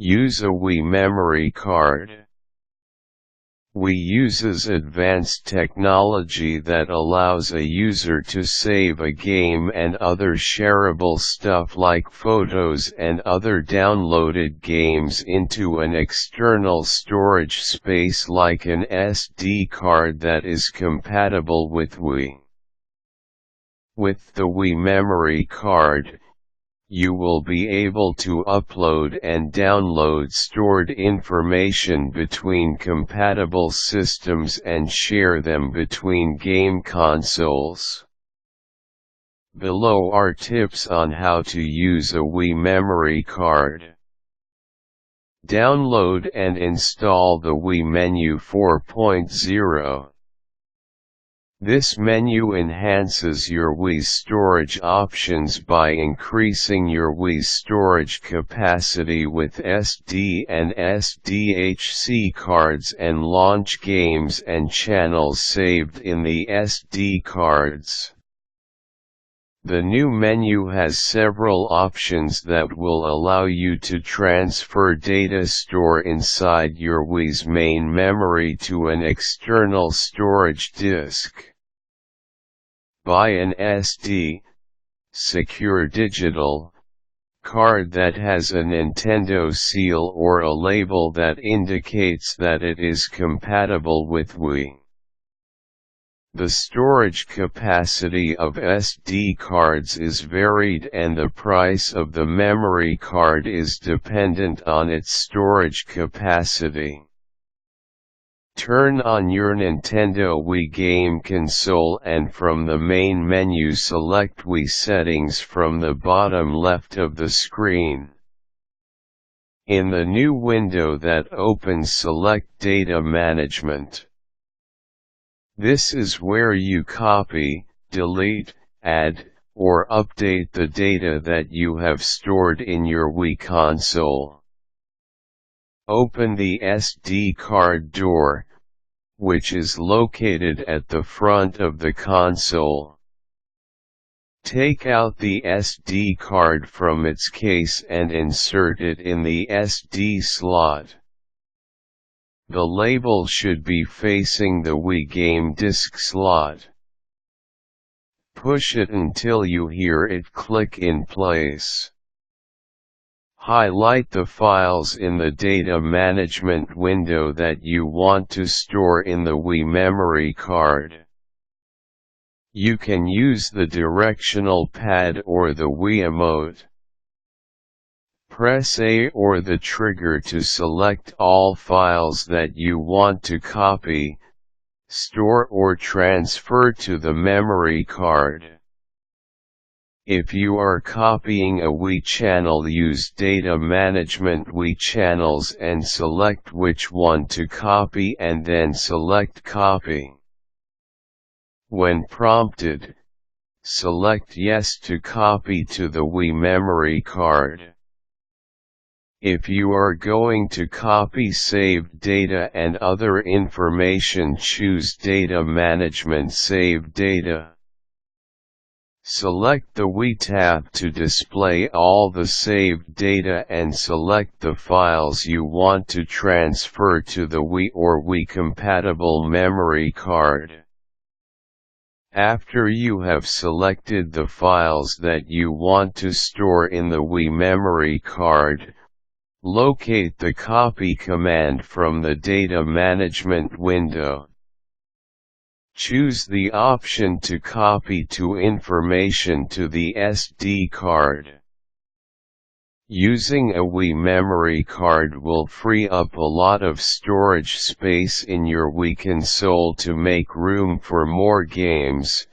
Use a Wii memory card. Wii uses advanced technology that allows a user to save a game and other shareable stuff like photos and other downloaded games into an external storage space like an SD card that is compatible with Wii. With the Wii memory card, you will be able to upload and download stored information between compatible systems and share them between game consoles. Below are tips on how to use a Wii memory card. Download and install the Wii Menu 4.0. This menu enhances your Wii's storage options by increasing your Wii's storage capacity with SD and SDHC cards and launch games and channels saved in the SD cards. The new menu has several options that will allow you to transfer data stored inside your Wii's main memory to an external storage disk. Buy an SD, secure digital, card that has a Nintendo seal or a label that indicates that it is compatible with Wii. The storage capacity of SD cards is varied and the price of the memory card is dependent on its storage capacity. Turn on your Nintendo Wii game console and from the main menu select Wii settings from the bottom left of the screen. In the new window that opens, select Data Management. This is where you copy, delete, add, or update the data that you have stored in your Wii console. Open the SD card door, which is located at the front of the console. Take out the SD card from its case and insert it in the SD slot. The label should be facing the Wii game disc slot. Push it until you hear it click in place. Highlight the files in the data management window that you want to store in the Wii memory card. You can use the directional pad or the Wiimote. Press A or the trigger to select all files that you want to copy, store or transfer to the memory card. If you are copying a Wii channel, use Data Management Wii Channels and select which one to copy and then select Copy. When prompted, select Yes to copy to the Wii memory card. If you are going to copy saved data and other information, choose Data Management Save Data. Select the Wii tab to display all the saved data and select the files you want to transfer to the Wii or Wii-compatible memory card. After you have selected the files that you want to store in the Wii memory card, locate the Copy command from the Data Management window. Choose the option to copy to information to the SD card. Using a Wii memory card will free up a lot of storage space in your Wii console to make room for more games,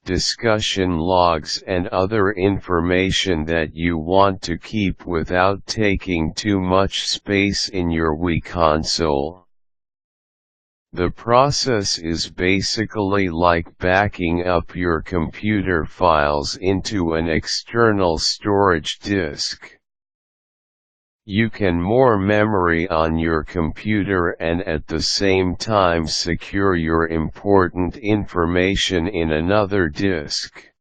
discussion logs and other information that you want to keep without taking too much space in your Wii console. The process is basically like backing up your computer files into an external storage disk. You can more memory on your computer and at the same time secure your important information in another disk.